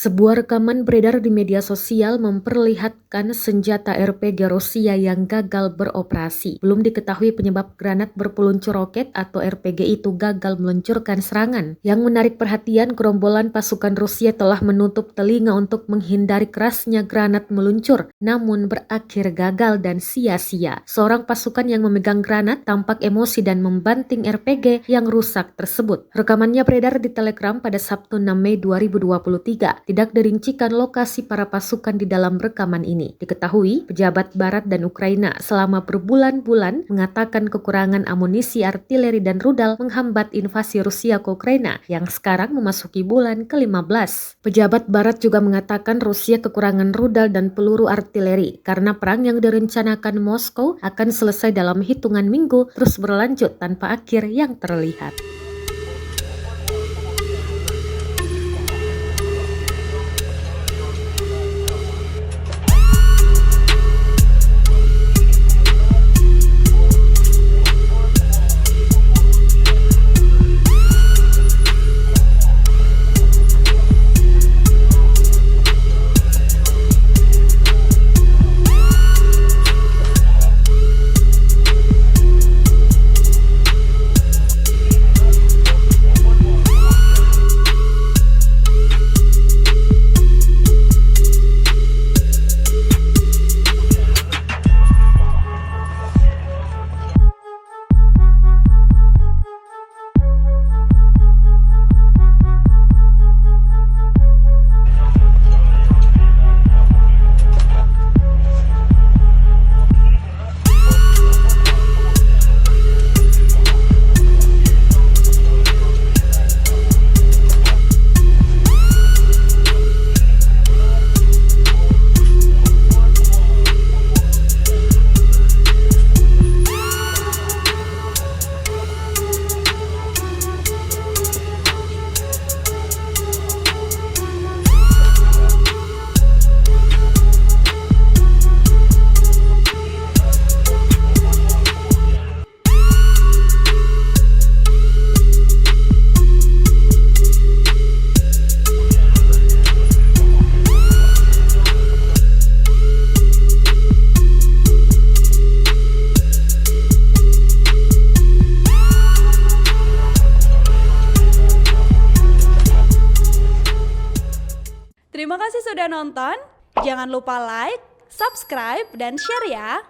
Sebuah rekaman beredar di media sosial memperlihatkan senjata RPG Rusia yang gagal beroperasi. Belum diketahui penyebab granat berpeluncur roket atau RPG itu gagal meluncurkan serangan. Yang menarik perhatian, gerombolan pasukan Rusia telah menutup telinga untuk menghindari kerasnya granat meluncur, namun berakhir gagal dan sia-sia. Seorang pasukan yang memegang granat tampak emosi dan membanting RPG yang rusak tersebut. Rekamannya beredar di Telegram pada Sabtu 6 Mei 2023. Tidak dirincikan lokasi para pasukan di dalam rekaman ini. Diketahui, pejabat Barat dan Ukraina selama berbulan-bulan mengatakan kekurangan amunisi artileri dan rudal menghambat invasi Rusia ke Ukraina yang sekarang memasuki bulan ke-15. Pejabat Barat juga mengatakan Rusia kekurangan rudal dan peluru artileri karena perang yang direncanakan Moskow akan selesai dalam hitungan minggu terus berlanjut tanpa akhir yang terlihat. Terima kasih sudah nonton. Jangan lupa like, subscribe, dan share ya.